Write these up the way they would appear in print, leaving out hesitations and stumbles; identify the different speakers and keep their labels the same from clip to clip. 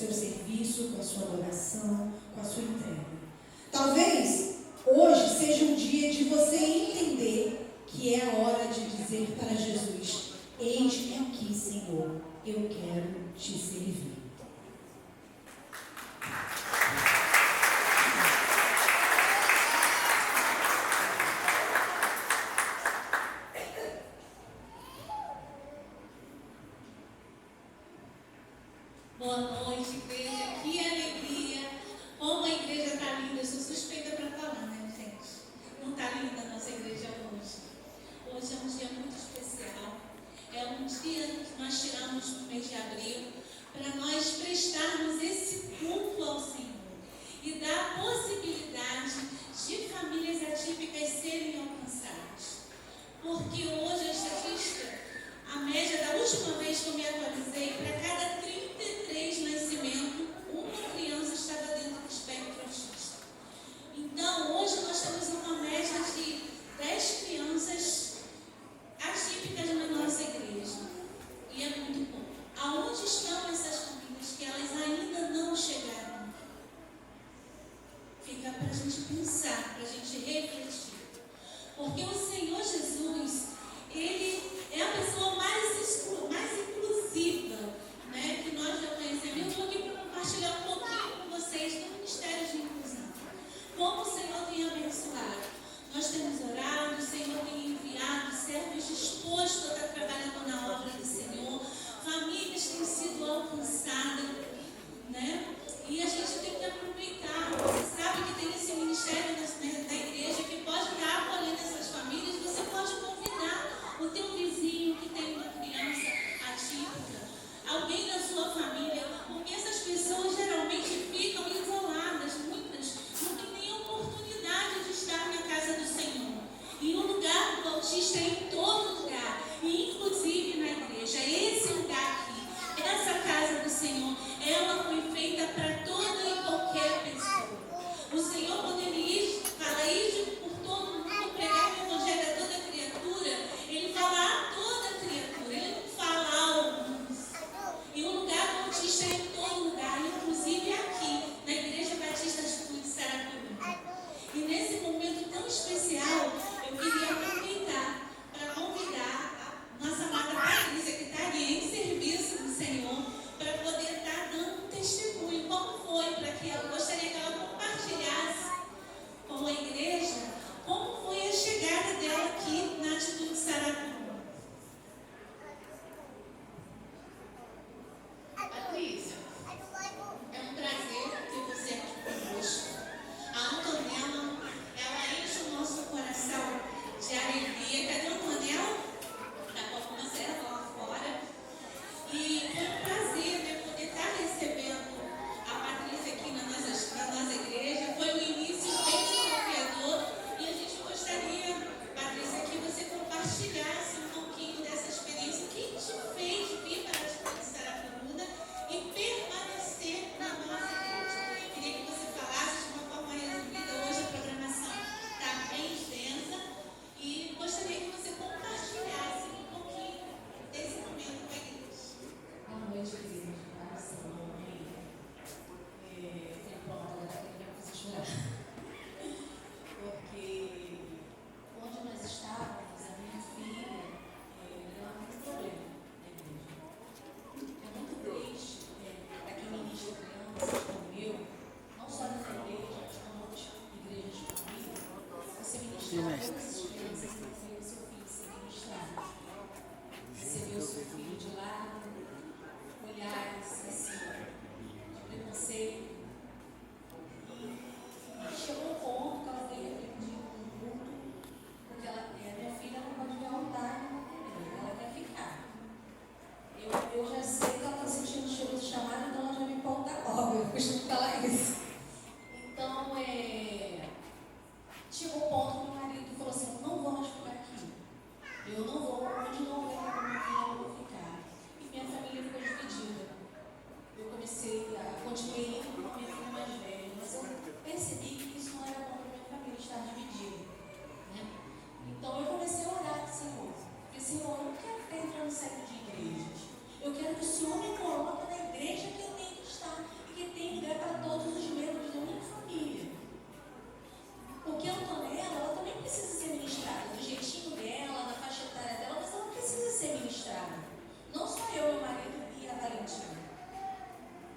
Speaker 1: seu serviço, com a sua adoração, com a sua entrega. Talvez hoje seja um dia de você entender que é a hora de dizer para Jesus: eis-me aqui, Senhor, eu quero te servir.
Speaker 2: Boa noite, igreja. Que alegria. Como a igreja está linda. Eu sou suspeita para falar, né, gente? Não está linda a nossa igreja hoje. Hoje é um dia muito especial. É um dia que nós tiramos no mês de abril para nós prestarmos esse culto ao Senhor e dar a possibilidade de famílias atípicas serem alcançadas. Porque hoje a estatística, a média da última vez que eu me atualizei, para cada 33 nascimentos, uma criança estava dentro do espectro autista. Então, hoje nós temos uma média de 10 crianças atípicas na nossa igreja. E é muito bom. Aonde estão essas famílias que elas ainda não chegaram? Fica para a gente pensar, para a gente refletir. Porque o Senhor Jesus, Ele é a pessoa mais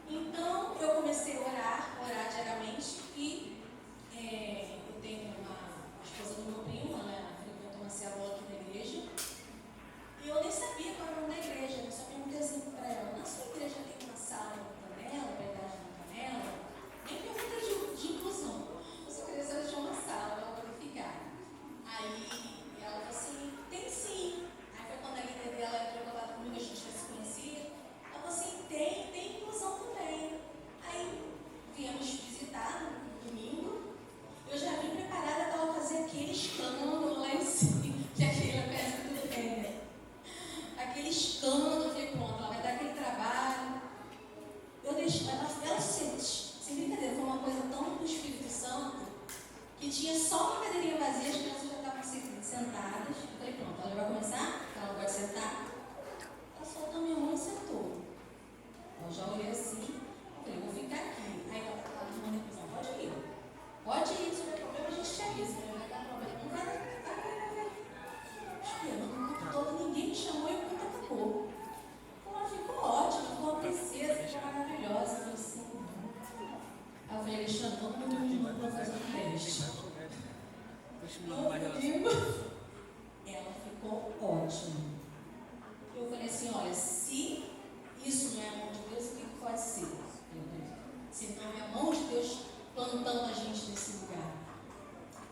Speaker 2: Então, eu comecei a orar diariamente e eu tenho a esposa do meu primo, ela frequenta uma célula aqui na igreja, e eu nem sabia qual era o nome da igreja, eu só perguntei assim para ela, na sua igreja tem uma sala na panela, verdade na panela? Nem pergunta de inclusão, eu só queria saber de uma sala para ela ficar. Aí ela falou assim, tem sim. Aí foi quando a líder dela entrou em contato comigo, a gente já se conhecia. Ela falou assim, tem inclusão também. Aí viemos visitar no domingo. Eu já vim preparada para ela fazer aquele escândalo lá em cima, que aquele é perto do bem. Aquele escândalo, eu falei, pronto, ela vai dar aquele trabalho. Eu deixei, ela sem brincadeira, foi uma coisa tão do Espírito Santo, que tinha só uma cadeirinha vazia, as crianças já estavam sentadas. Eu falei, pronto, ela vai começar, ela vai sentar. Ela soltou minha mão e sentou. Eu já olhei assim, falei, vou ficar aqui. Aí ela falou, pode ir, se tiver problema a gente te avisa, né? Vai dar problema, não vai dar. Esperando o tempo todo, ninguém me chamou e o tempo acabou. Ela ficou ótima, ficou uma princesa, ficou maravilhosa. Eu falei assim, aí eu falei, Alexandre, todo mundo me chamou para fazer um teste. Ela ficou ótima. Eu falei assim, olha, se isso não é a mão de Deus, o que pode ser? Se não é a mão de Deus plantando a gente nesse lugar.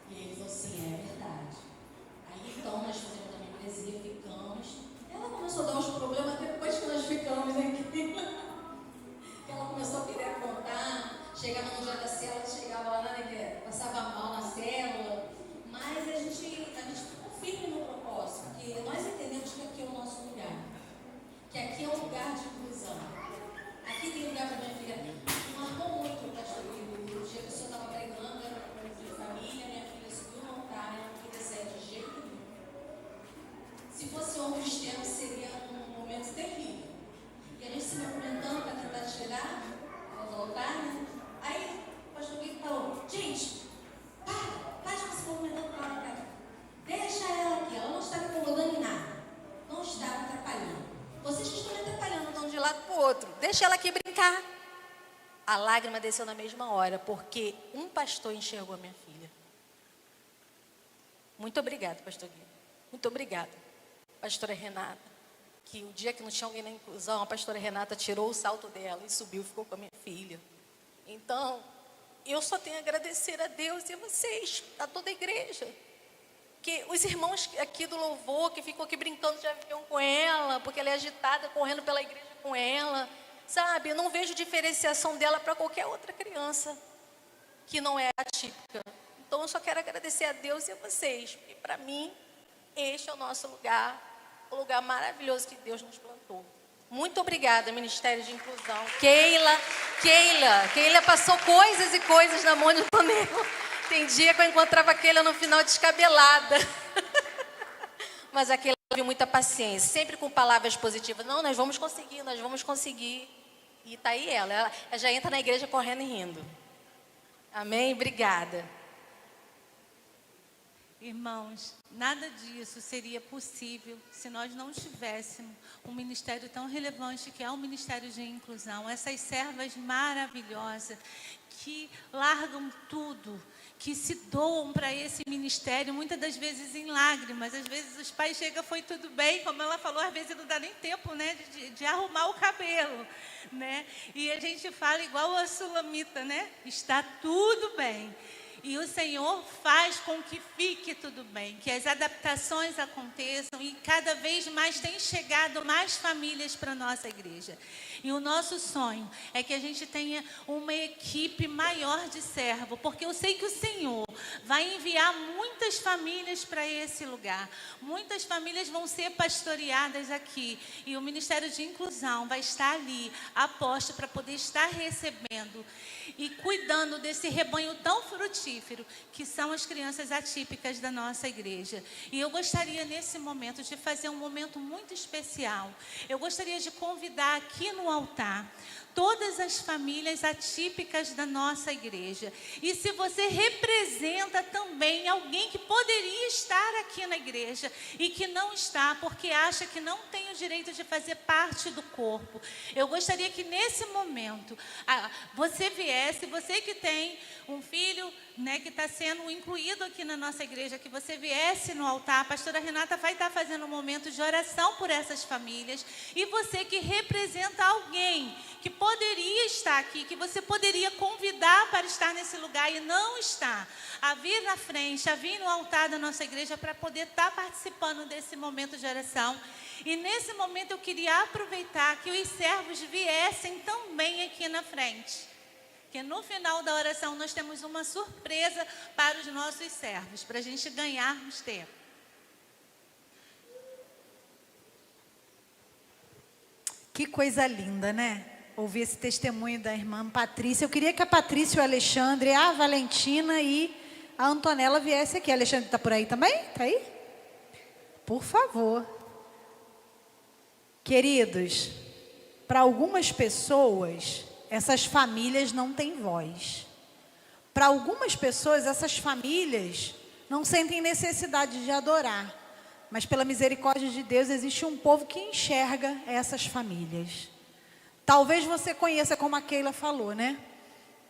Speaker 2: E ele falou assim, é verdade. Aí então nós fizemos a membresia, ficamos. Ela começou a dar uns problemas depois que nós ficamos aqui. Ela começou a querer contar, chegava no dia da célula, chegava lá, passava mal na célula. Mas a gente ficou firme no propósito, porque nós entendemos que aqui é o nosso lugar, que aqui é um lugar de inclusão. Aqui tem lugar para minha filha. Marcou muito, pastor Guido, o dia que o senhor estava pregando, era para de família, minha filha subiu no altar, ela não queria sair de jeito nenhum. Se fosse homem cristiano, seria um momento terrível. E a gente se movimentando para tentar tirar ela do altar, né? Aí o pastor Guido falou, gente, para de se movimentando para lá, para cá. Deixa ela aqui, ela não está me incomodando em nada. Não está me atrapalhando. Vocês que estão me atrapalhando, estão de um lado para o outro. Deixa ela aqui brincar. A lágrima desceu na mesma hora, porque um pastor enxergou a minha filha. Muito obrigada, pastor Guido. Muito obrigada, pastora Renata. Que o dia que não tinha alguém na inclusão, a pastora Renata tirou o salto dela e subiu, ficou com a minha filha. Então, eu só tenho a agradecer a Deus e a vocês, a toda a igreja. Que os irmãos aqui do louvor, que ficou aqui brincando de avião com ela, porque ela é agitada, correndo pela igreja com ela, sabe? Eu não vejo diferenciação dela para qualquer outra criança que não é atípica. Então, eu só quero agradecer a Deus e a vocês. E para mim, este é o nosso lugar, o lugar maravilhoso que Deus nos plantou. Muito obrigada, Ministério de Inclusão. Keila passou coisas e coisas na mão de Tonelo. Tem dia que eu encontrava a Keila no final descabelada. Mas a Keila teve muita paciência, sempre com palavras positivas. Não, nós vamos conseguir. E está aí ela já entra na igreja correndo e rindo. Amém? Obrigada.
Speaker 3: Irmãos, nada disso seria possível se nós não tivéssemos um ministério tão relevante que é o Ministério de Inclusão. Essas servas maravilhosas que largam tudo, que se doam para esse ministério, muitas das vezes em lágrimas. Às vezes os pais chegam, foi tudo bem, como ela falou, às vezes não dá nem tempo, né, de arrumar o cabelo, né? E a gente fala igual a Sulamita, né? Está tudo bem. E o Senhor faz com que fique tudo bem, que as adaptações aconteçam e cada vez mais tem chegado mais famílias para a nossa igreja. E o nosso sonho é que a gente tenha uma equipe maior de servo, porque eu sei que o Senhor vai enviar muitas famílias para esse lugar. Muitas famílias vão ser pastoreadas aqui e o Ministério de Inclusão vai estar ali, a posto para poder estar recebendo e cuidando desse rebanho tão frutífero que são as crianças atípicas da nossa igreja. E eu gostaria nesse momento de fazer um momento muito especial. Eu gostaria de convidar aqui no altar todas as famílias atípicas da nossa igreja. E se você representa também alguém que poderia estar aqui na igreja e que não está, porque acha que não tem o direito de fazer parte do corpo, eu gostaria que nesse momento você viesse, você que tem um filho, né, que está sendo incluído aqui na nossa igreja, que você viesse no altar. A pastora Renata vai estar fazendo um momento de oração por essas famílias. E você que representa alguém que poderia estar aqui, que você poderia convidar para estar nesse lugar e não está, a vir na frente, a vir no altar da nossa igreja para poder estar participando desse momento de oração. E nesse momento eu queria aproveitar que os servos viessem também aqui na frente. Que no final da oração nós temos uma surpresa para os nossos servos, para a gente ganharmos tempo.
Speaker 4: Que coisa linda, né? Ouvir esse testemunho da irmã Patrícia. Eu queria que a Patrícia, o Alexandre, a Valentina e a Antonella viessem aqui. A Alexandre está por aí também? Está aí? Por favor. Queridos, para algumas pessoas, essas famílias não têm voz. Para algumas pessoas, essas famílias não sentem necessidade de adorar. Mas pela misericórdia de Deus, existe um povo que enxerga essas famílias. Talvez você conheça, como a Keila falou, né?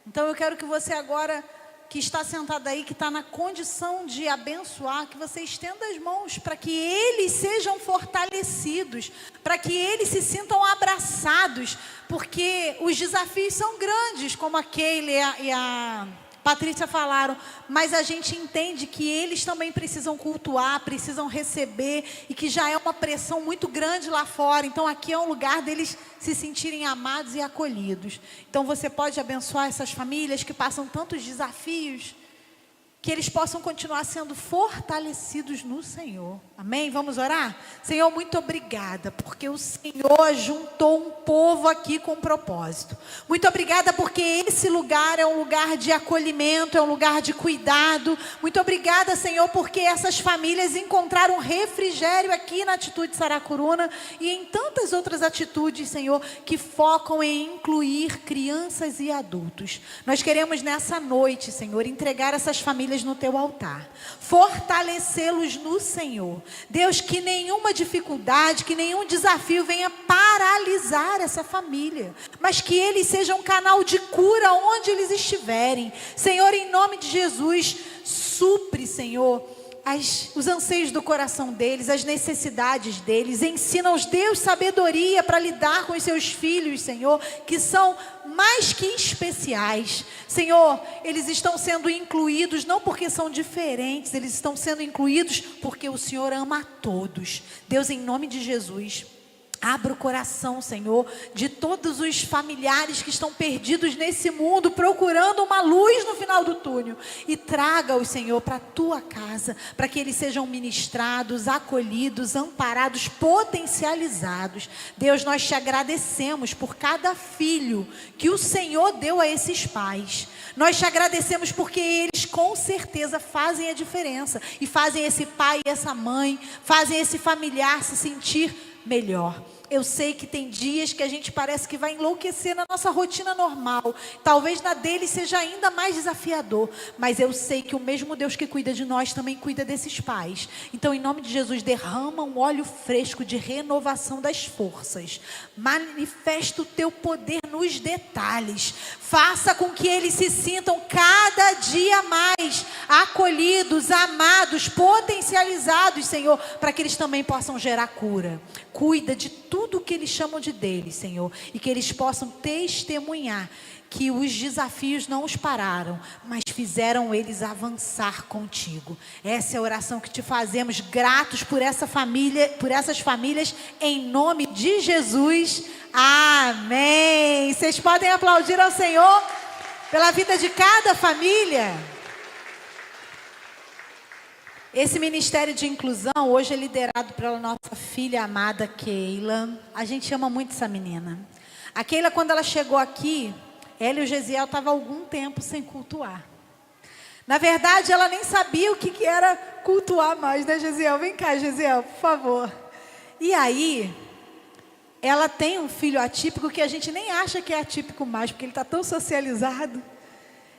Speaker 4: Então eu quero que você agora, que está sentado aí, que está na condição de abençoar, que você estenda as mãos para que eles sejam fortalecidos, para que eles se sintam abraçados, porque os desafios são grandes, como a Keila e a Patrícia falaram, mas a gente entende que eles também precisam cultuar, precisam receber, e que já é uma pressão muito grande lá fora. Então aqui é um lugar deles se sentirem amados e acolhidos. Então você pode abençoar essas famílias que passam tantos desafios, que eles possam continuar sendo fortalecidos no Senhor. Amém? Vamos orar? Senhor, muito obrigada, porque o Senhor juntou um povo aqui com propósito. Muito obrigada, porque esse lugar é um lugar de acolhimento, é um lugar de cuidado. Muito obrigada, Senhor, porque essas famílias encontraram refrigério aqui na Atitude Saracuruna e em tantas outras atitudes, Senhor, que focam em incluir crianças e adultos. Nós queremos nessa noite, Senhor, entregar essas famílias no teu altar, fortalecê-los no Senhor. Deus, que nenhuma dificuldade, que nenhum desafio venha paralisar essa família, mas que eles sejam um canal de cura onde eles estiverem. Senhor, em nome de Jesus, supre, Senhor, os anseios do coração deles, as necessidades deles. Ensina-os, Deus, sabedoria para lidar com os seus filhos, Senhor, que são mais que especiais. Senhor, eles estão sendo incluídos não porque são diferentes, eles estão sendo incluídos porque o Senhor ama a todos. Deus, em nome de Jesus, abra o coração, Senhor, de todos os familiares que estão perdidos nesse mundo, procurando uma luz no final do túnel. E traga-os, Senhor, para a tua casa, para que eles sejam ministrados, acolhidos, amparados, potencializados. Deus, nós te agradecemos por cada filho que o Senhor deu a esses pais. Nós te agradecemos porque eles com certeza fazem a diferença. E fazem esse pai e essa mãe, fazem esse familiar se sentir melhor. Eu sei que tem dias que a gente parece que vai enlouquecer na nossa rotina normal. Talvez na dele seja ainda mais desafiador. Mas eu sei que o mesmo Deus que cuida de nós também cuida desses pais. Então, em nome de Jesus, derrama um óleo fresco de renovação das forças. Manifesta o teu poder nos detalhes. Faça com que eles se sintam cada dia mais acolhidos, amados, potencializados, Senhor, para que eles também possam gerar cura. Cuida de tudo que eles chamam de deles, Senhor, e que eles possam testemunhar que os desafios não os pararam, mas fizeram eles avançar contigo. Essa é a oração que te fazemos, gratos por essa família, por essas famílias, em nome de Jesus. Amém. Vocês podem aplaudir ao Senhor pela vida de cada família. Esse ministério de inclusão hoje é liderado pela nossa filha amada Keila. A gente ama muito essa menina. A Keila, quando ela chegou aqui, ela e o Gesiel estavam algum tempo sem cultuar. Na verdade, ela nem sabia o que era cultuar mais, né, Gesiel? Vem cá, Gesiel, por favor. E aí, ela tem um filho atípico que a gente nem acha que é atípico mais, porque ele está tão socializado.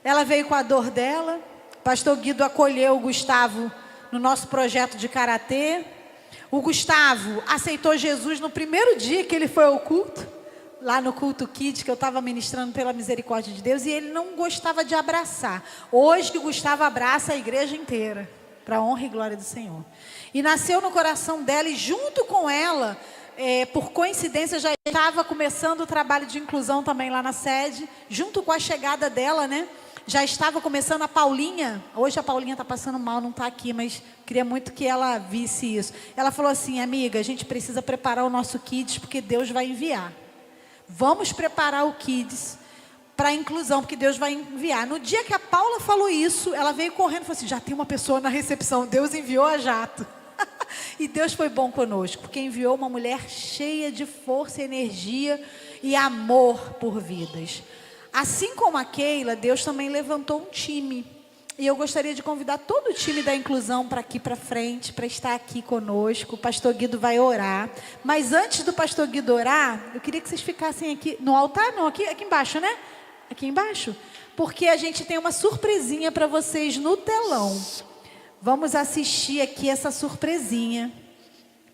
Speaker 4: Ela veio com a dor dela. Pastor Guido acolheu o Gustavo no nosso projeto de karatê. O Gustavo aceitou Jesus no primeiro dia que ele foi ao culto, lá no culto Kids, que eu estava ministrando pela misericórdia de Deus, e ele não gostava de abraçar. Hoje o Gustavo abraça a igreja inteira, para a honra e glória do Senhor. E nasceu no coração dela, e junto com ela, por coincidência, já estava começando o trabalho de inclusão também lá na sede, junto com a chegada dela, né? Já estava começando a Paulinha. Hoje a Paulinha está passando mal, não está aqui, mas queria muito que ela visse isso. Ela falou assim: amiga, a gente precisa preparar o nosso Kids, porque Deus vai enviar. Vamos preparar o Kids para a inclusão, porque Deus vai enviar. No dia que a Paula falou isso, ela veio correndo e falou assim: já tem uma pessoa na recepção, Deus enviou a jato. E Deus foi bom conosco, porque enviou uma mulher cheia de força, energia e amor por vidas. Assim como a Keila, Deus também levantou um time. E eu gostaria de convidar todo o time da inclusão para aqui para frente, para estar aqui conosco. O pastor Guido vai orar. Mas antes do pastor Guido orar, eu queria que vocês ficassem aqui no altar, não, aqui embaixo, né? Aqui embaixo. Porque a gente tem uma surpresinha para vocês no telão. Vamos assistir aqui essa surpresinha,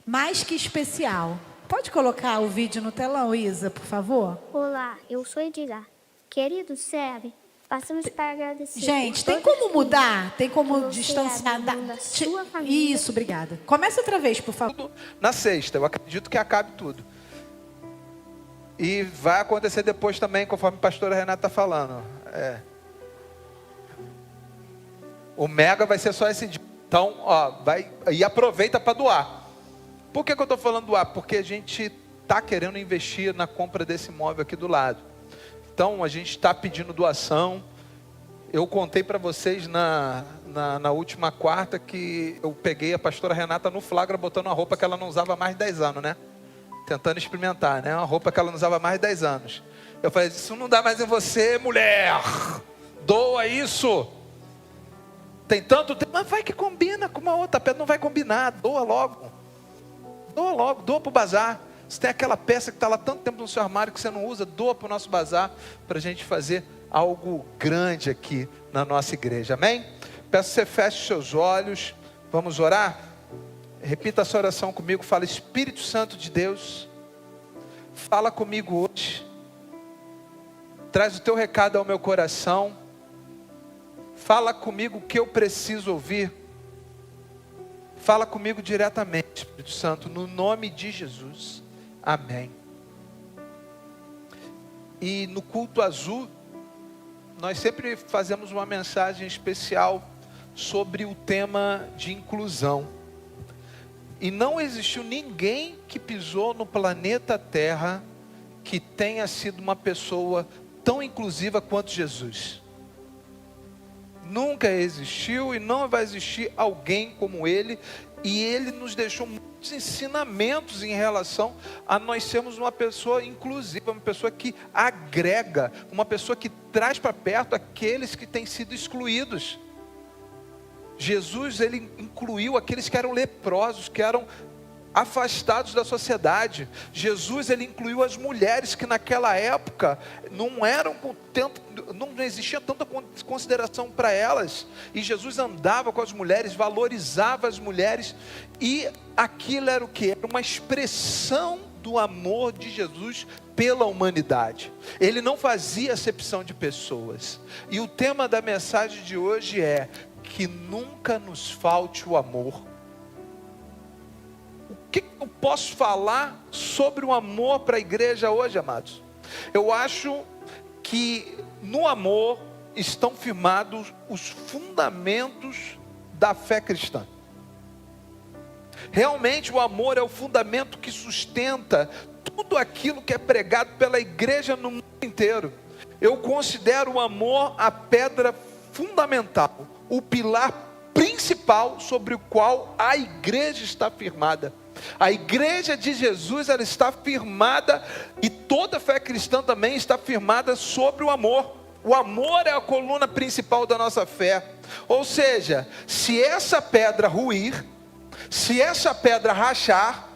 Speaker 4: mais que especial. Pode colocar o vídeo no telão, Isa, por favor?
Speaker 5: Olá, eu sou Edgar. Querido serve, passamos para agradecer.
Speaker 4: Gente, tem como mudar? Tem como distanciar?
Speaker 5: Da sua família.
Speaker 4: Isso, obrigada. Começa outra vez, por favor.
Speaker 6: Na sexta, eu acredito que acabe tudo. E vai acontecer depois também, conforme a pastora Renata está falando. O mega vai ser só esse dia. Então, vai e aproveita para doar. Por que eu estou falando doar? Porque a gente está querendo investir na compra desse imóvel aqui do lado. Então, a gente está pedindo doação. Eu contei para vocês na última quarta que eu peguei a pastora Renata no flagra botando uma roupa que ela não usava há mais de 10 anos, né? Tentando experimentar, né? Uma roupa que ela não usava há mais de 10 anos. Eu falei: isso não dá mais em você, mulher. Doa isso. Tem tanto tempo, mas vai que combina com uma outra pedra. Não vai combinar, doa logo. Doa logo, doa para o bazar. Se tem aquela peça que está lá tanto tempo no seu armário que você não usa, doa para o nosso bazar, para a gente fazer algo grande aqui na nossa igreja, amém? Peço que você feche seus olhos, vamos orar? Repita essa oração comigo, fala: Espírito Santo de Deus, fala comigo hoje, traz o teu recado ao meu coração, fala comigo o que eu preciso ouvir, fala comigo diretamente, Espírito Santo, no nome de Jesus, amém. E no culto azul, nós sempre fazemos uma mensagem especial sobre o tema de inclusão. E não existiu ninguém que pisou no planeta Terra que tenha sido uma pessoa tão inclusiva quanto Jesus. Nunca existiu e não vai existir alguém como ele. E ele nos deixou muitos ensinamentos em relação a nós sermos uma pessoa inclusiva, uma pessoa que agrega, uma pessoa que traz para perto aqueles que têm sido excluídos. Jesus, ele incluiu aqueles que eram leprosos, que eram afastados da sociedade. Jesus, ele incluiu as mulheres que naquela época não existia tanta consideração para elas. E Jesus andava com as mulheres, valorizava as mulheres. E aquilo era o que? Era uma expressão do amor de Jesus pela humanidade. Ele não fazia acepção de pessoas. E o tema da mensagem de hoje é: que nunca nos falte o amor. O que eu posso falar sobre o amor para a igreja hoje, amados? Eu acho que no amor estão firmados os fundamentos da fé cristã. Realmente o amor é o fundamento que sustenta tudo aquilo que é pregado pela igreja no mundo inteiro. Eu considero o amor a pedra fundamental, o pilar principal sobre o qual a igreja está firmada. A igreja de Jesus, ela está firmada, e toda fé cristã também está firmada sobre o amor. O amor é a coluna principal da nossa fé. Ou seja, se essa pedra ruir, se essa pedra rachar,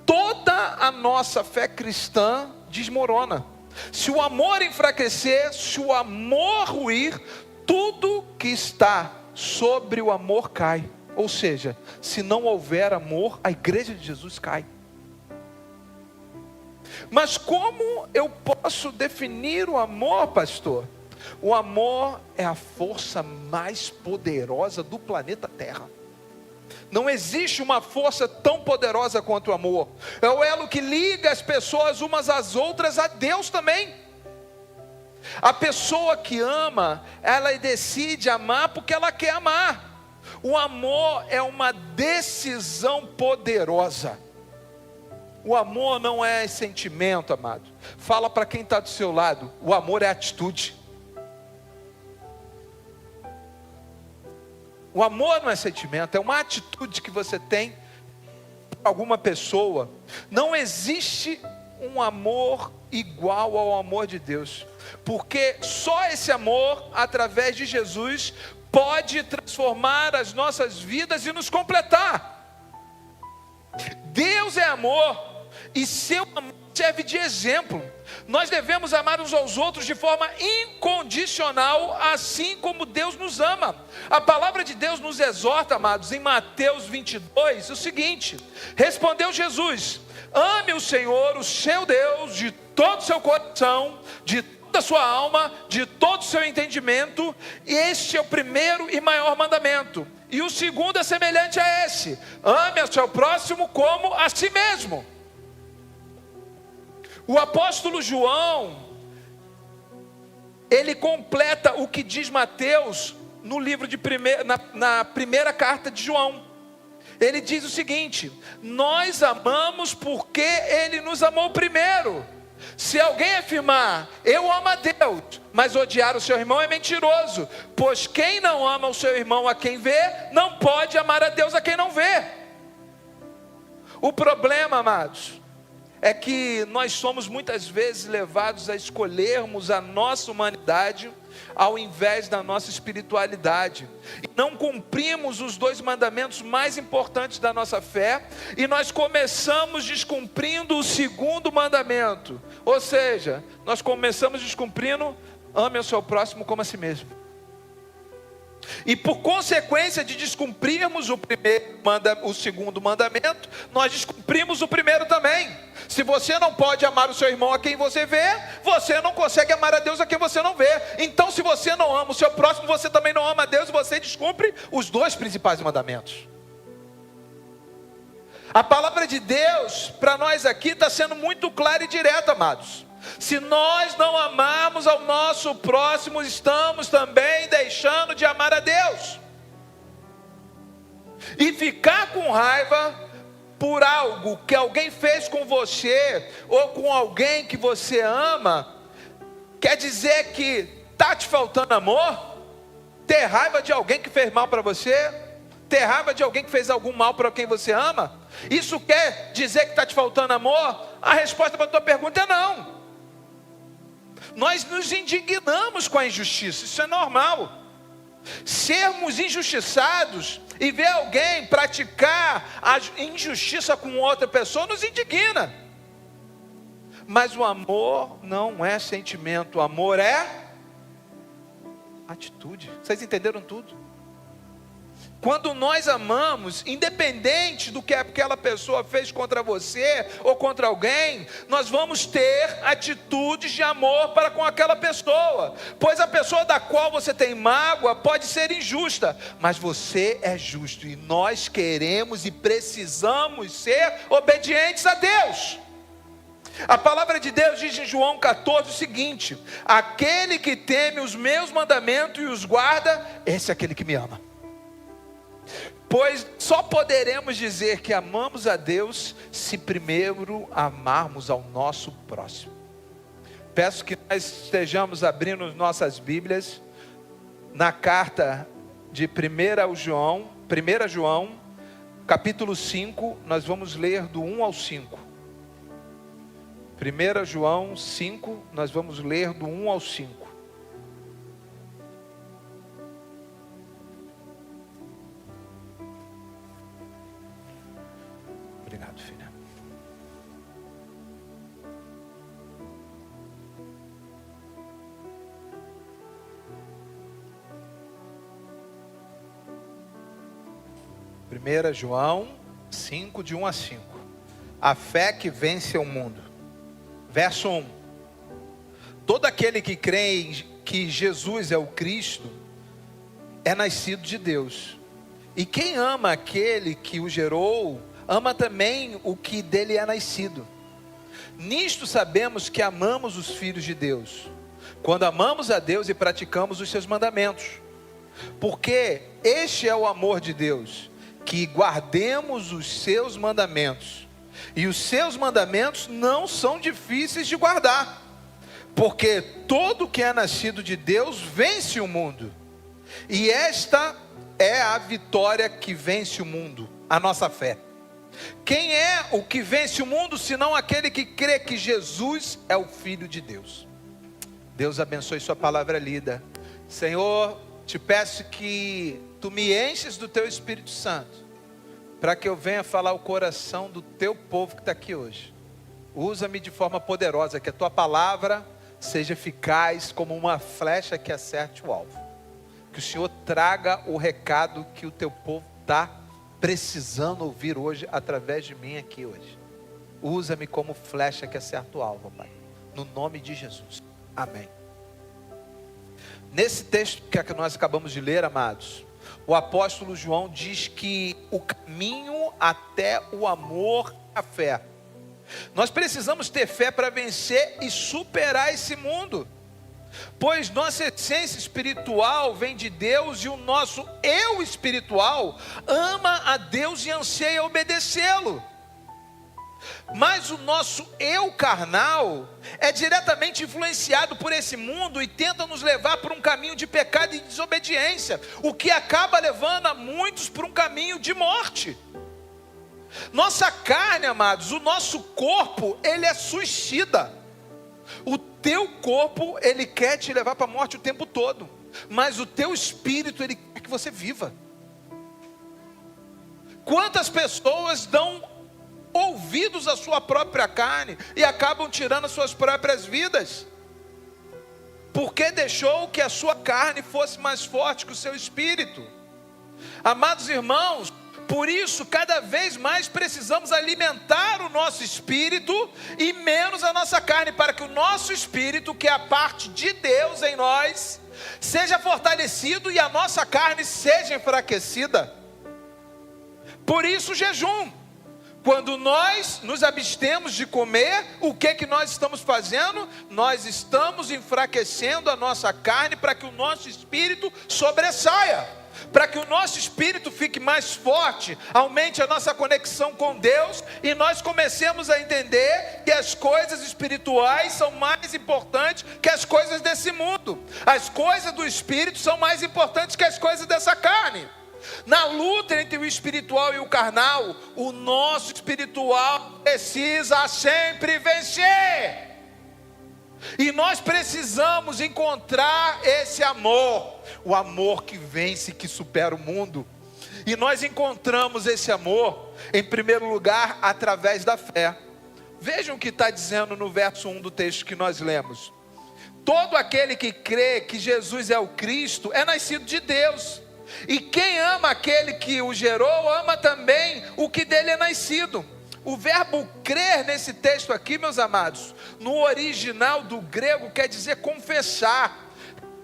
Speaker 6: toda a nossa fé cristã desmorona. Se o amor enfraquecer, se o amor ruir, tudo que está sobre o amor cai. Ou seja, se não houver amor, a igreja de Jesus cai. Mas como eu posso definir o amor, pastor? O amor é a força mais poderosa do planeta Terra. Não existe uma força tão poderosa quanto o amor. É o elo que liga as pessoas umas às outras, a Deus também. A pessoa que ama, ela decide amar porque ela quer amar. O amor é uma decisão poderosa. O amor não é sentimento, amado. Fala para quem está do seu lado, o amor é atitude. O amor não é sentimento, é uma atitude que você tem para alguma pessoa. Não existe um amor igual ao amor de Deus, porque só esse amor, através de Jesus, pode transformar as nossas vidas e nos completar. Deus é amor, e seu amor serve de exemplo. Nós devemos amar uns aos outros de forma incondicional, assim como Deus nos ama. A palavra de Deus nos exorta, amados, em Mateus 22, o seguinte: respondeu Jesus: ame o Senhor, o seu Deus, de todo o seu coração, de toda a sua alma, de todo o seu entendimento. E este é o primeiro e maior mandamento. E o segundo é semelhante a esse: ame ao seu próximo como a si mesmo. O apóstolo João, ele completa o que diz Mateus no livro de na primeira carta de João. Ele diz o seguinte: nós amamos porque ele nos amou primeiro. Se alguém afirmar, eu amo a Deus, mas odiar o seu irmão é mentiroso, pois quem não ama o seu irmão a quem vê, não pode amar a Deus a quem não vê. O problema, amados, é que nós somos muitas vezes levados a escolhermos a nossa humanidade ao invés da nossa espiritualidade. E não cumprimos os dois mandamentos mais importantes da nossa fé, e nós começamos descumprindo o segundo mandamento. Ou seja, nós começamos descumprindo: ame ao seu próximo como a si mesmo. E por consequência de descumprirmos o segundo mandamento, nós descumprimos o primeiro também. Se você não pode amar o seu irmão a quem você vê, você não consegue amar a Deus a quem você não vê. Então, se você não ama o seu próximo, você também não ama a Deus, e você descumpre os dois principais mandamentos. A palavra de Deus para nós aqui está sendo muito clara e direta, amados. Se nós não amarmos ao nosso próximo, estamos também deixando de amar a Deus. E ficar com raiva por algo que alguém fez com você, ou com alguém que você ama, quer dizer que está te faltando amor? Ter raiva de alguém que fez mal para você? Ter raiva de alguém que fez algum mal para quem você ama? Isso quer dizer que está te faltando amor? A resposta para a tua pergunta é não. Nós nos indignamos com a injustiça, isso é normal. Sermos injustiçados e ver alguém praticar a injustiça com outra pessoa nos indigna. Mas o amor não é sentimento, o amor é atitude. Vocês entenderam tudo? Quando nós amamos, independente do que aquela pessoa fez contra você ou contra alguém, nós vamos ter atitudes de amor para com aquela pessoa. Pois a pessoa da qual você tem mágoa pode ser injusta, mas você é justo, e nós queremos e precisamos ser obedientes a Deus. A palavra de Deus diz em João 14 o seguinte: aquele que teme os meus mandamentos e os guarda, esse é aquele que me ama. Pois só poderemos dizer que amamos a Deus se primeiro amarmos ao nosso próximo. Peço que nós estejamos abrindo nossas Bíblias na carta de 1 João, capítulo 5, nós vamos ler do 1 ao 5. 1 João 5, nós vamos ler do 1 ao 5. Obrigado, filha. 1 João 5, de 1 a 5. A fé que vence o mundo. Verso 1. Todo aquele que crê que Jesus é o Cristo é nascido de Deus. E quem ama aquele que o gerou, ama também o que dele é nascido. Nisto sabemos que amamos os filhos de Deus, quando amamos a Deus e praticamos os seus mandamentos. Porque este é o amor de Deus, que guardemos os seus mandamentos. E os seus mandamentos não são difíceis de guardar, porque todo que é nascido de Deus vence o mundo. E esta é a vitória que vence o mundo, a nossa fé. Quem é o que vence o mundo, senão aquele que crê que Jesus é o Filho de Deus? Deus abençoe sua palavra lida. Senhor, te peço que tu me enches do teu Espírito Santo, para que eu venha falar o coração do teu povo que está aqui hoje. Usa-me de forma poderosa, que a tua palavra seja eficaz como uma flecha que acerte o alvo. Que o Senhor traga o recado que o teu povo está precisando ouvir hoje, através de mim aqui hoje. Usa-me como flecha que acerta o alvo, Pai. No nome de Jesus. Amém. Nesse texto que nós acabamos de ler, amados, o apóstolo João diz que o caminho até o amor é a fé. Nós precisamos ter fé para vencer e superar esse mundo, pois nossa essência espiritual vem de Deus e o nosso eu espiritual ama a Deus e anseia obedecê-lo. Mas o nosso eu carnal é diretamente influenciado por esse mundo e tenta nos levar por um caminho de pecado e desobediência, o que acaba levando a muitos por um caminho de morte. Nossa carne, amados, o nosso corpo, ele é suicida. O teu corpo, ele quer te levar para a morte o tempo todo, mas o teu espírito, ele quer que você viva. Quantas pessoas dão ouvidos à sua própria carne e acabam tirando as suas próprias vidas, porque deixou que a sua carne fosse mais forte que o seu espírito? Amados irmãos, por isso cada vez mais precisamos alimentar o nosso espírito e menos a nossa carne, para que o nosso espírito, que é a parte de Deus em nós, seja fortalecido e a nossa carne seja enfraquecida. Por isso o jejum. Quando nós nos abstemos de comer, o que nós estamos fazendo? Nós estamos enfraquecendo a nossa carne para que o nosso espírito sobressaia, para que o nosso espírito fique mais forte, aumente a nossa conexão com Deus e nós comecemos a entender que as coisas espirituais são mais importantes que as coisas desse mundo. As coisas do espírito são mais importantes que as coisas dessa carne. Na luta entre o espiritual e o carnal, o nosso espiritual precisa sempre vencer. E nós precisamos encontrar esse amor, o amor que vence, que supera o mundo. E nós encontramos esse amor, em primeiro lugar, através da fé. Vejam o que está dizendo no verso 1 do texto que nós lemos. Todo aquele que crê que Jesus é o Cristo é nascido de Deus. E quem ama aquele que o gerou, ama também o que dele é nascido. O verbo crer nesse texto aqui, meus amados, no original do grego quer dizer confessar.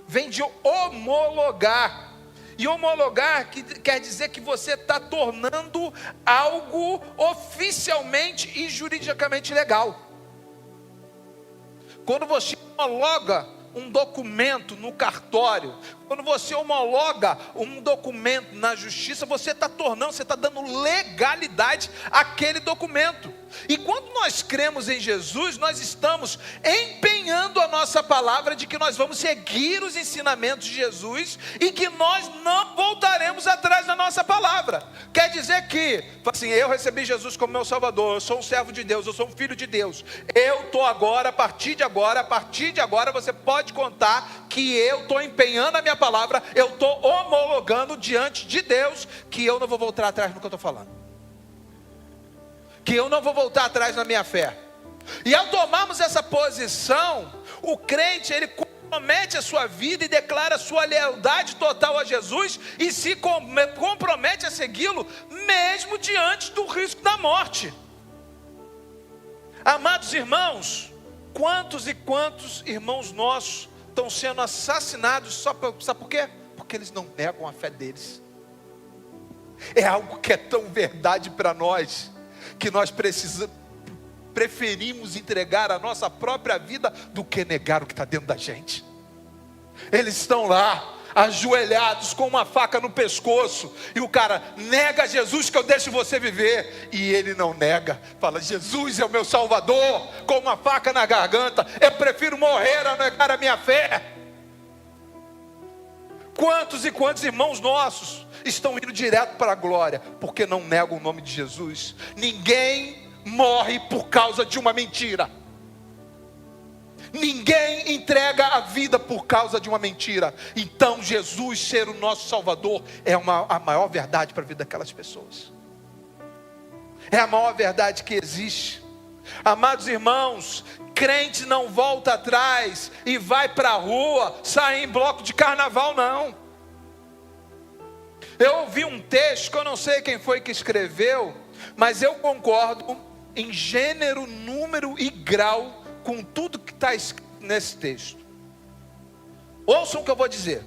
Speaker 6: Vem de homologar. E homologar quer dizer que você está tornando algo oficialmente e juridicamente legal. Quando você homologa um documento no cartório, quando você homologa um documento na justiça, você está tornando, você está dando legalidade àquele documento. E quando nós cremos em Jesus, nós estamos empenhando a nossa palavra de que nós vamos seguir os ensinamentos de Jesus e que nós não voltaremos atrás da nossa palavra. Quer dizer que, assim, eu recebi Jesus como meu Salvador, eu sou um servo de Deus, eu sou um filho de Deus. Eu estou agora, a partir de agora você pode contar que eu estou empenhando a minha palavra, eu estou homologando diante de Deus que eu não vou voltar atrás no que eu estou falando. Que eu não vou voltar atrás na minha fé. E ao tomarmos essa posição, o crente, ele compromete a sua vida e declara sua lealdade total a Jesus e se compromete a segui-lo, mesmo diante do risco da morte. Amados irmãos, quantos e quantos irmãos nossos estão sendo assassinados sabe por quê? Porque eles não negam a fé deles. É algo que é tão verdade para nós, que nós preferimos entregar a nossa própria vida do que negar o que está dentro da gente. Eles estão lá, ajoelhados, com uma faca no pescoço, e o cara nega Jesus que eu deixo você viver, e ele não nega, fala: Jesus é o meu Salvador, com uma faca na garganta, eu prefiro morrer a negar a minha fé. Quantos e quantos irmãos nossos estão indo direto para a glória, porque não negam o nome de Jesus? Ninguém morre por causa de uma mentira. Ninguém entrega a vida por causa de uma mentira. Então Jesus ser o nosso Salvador é a maior verdade para a vida daquelas pessoas. É a maior verdade que existe. Amados irmãos, crente não volta atrás e vai para a rua sair em bloco de carnaval, não. Eu ouvi um texto que eu não sei quem foi que escreveu, mas eu concordo em gênero, número e grau com tudo que está escrito nesse texto. Ouçam o que eu vou dizer.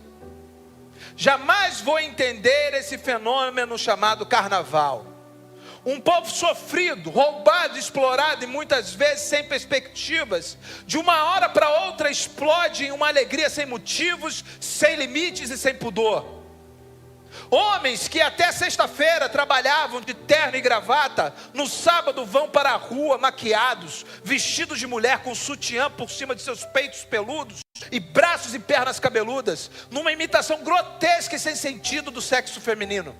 Speaker 6: Jamais vou entender esse fenômeno chamado carnaval. Um povo sofrido, roubado, explorado e muitas vezes sem perspectivas, de uma hora para outra explode em uma alegria sem motivos, sem limites e sem pudor. Homens que até sexta-feira trabalhavam de terno e gravata, no sábado vão para a rua maquiados, vestidos de mulher com sutiã por cima de seus peitos peludos e braços e pernas cabeludas, numa imitação grotesca e sem sentido do sexo feminino.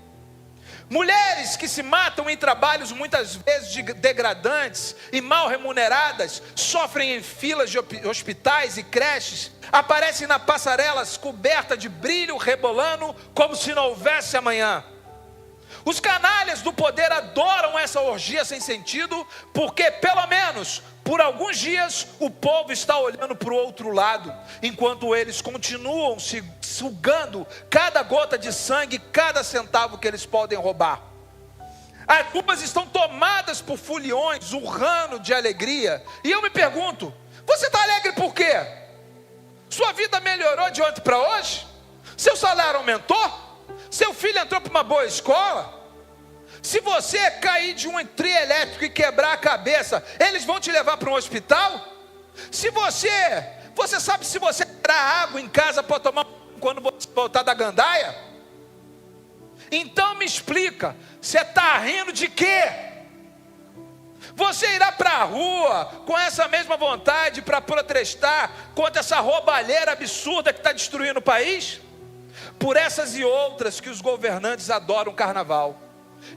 Speaker 6: Mulheres que se matam em trabalhos muitas vezes degradantes e mal remuneradas, sofrem em filas de hospitais e creches, aparecem na passarelas cobertas de brilho, rebolando como se não houvesse amanhã. Os canalhas do poder adoram essa orgia sem sentido, porque pelo menos por alguns dias o povo está olhando para o outro lado, enquanto eles continuam se sugando cada gota de sangue, cada centavo que eles podem roubar. As ruas estão tomadas por foliões, urrando de alegria. E eu me pergunto: você está alegre por quê? Sua vida melhorou de ontem para hoje? Seu salário aumentou? Seu filho entrou para uma boa escola? Se você cair de um trio elétrico e quebrar a cabeça, eles vão te levar para um hospital? Se você sabe se você terá água em casa para tomar quando você voltar da gandaia? Então me explica, você está rindo de quê? Você irá para a rua com essa mesma vontade para protestar contra essa roubalheira absurda que está destruindo o país? Por essas e outras que os governantes adoram o carnaval.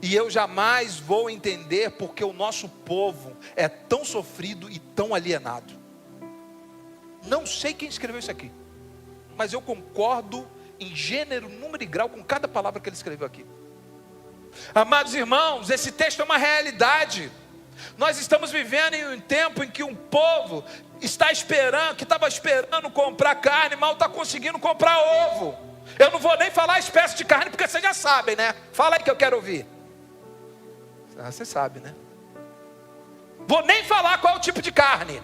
Speaker 6: E eu jamais vou entender porque o nosso povo é tão sofrido e tão alienado. Não sei quem escreveu isso aqui, mas eu concordo em gênero, número e grau com cada palavra que ele escreveu aqui. Amados irmãos, esse texto é uma realidade. Nós estamos vivendo em um tempo em que um povo está esperando, que estava esperando comprar carne, mal está conseguindo comprar ovo. Eu não vou nem falar a espécie de carne, porque vocês já sabem, né? Fala aí que eu quero ouvir. Você sabe, né? Vou nem falar qual é o tipo de carne.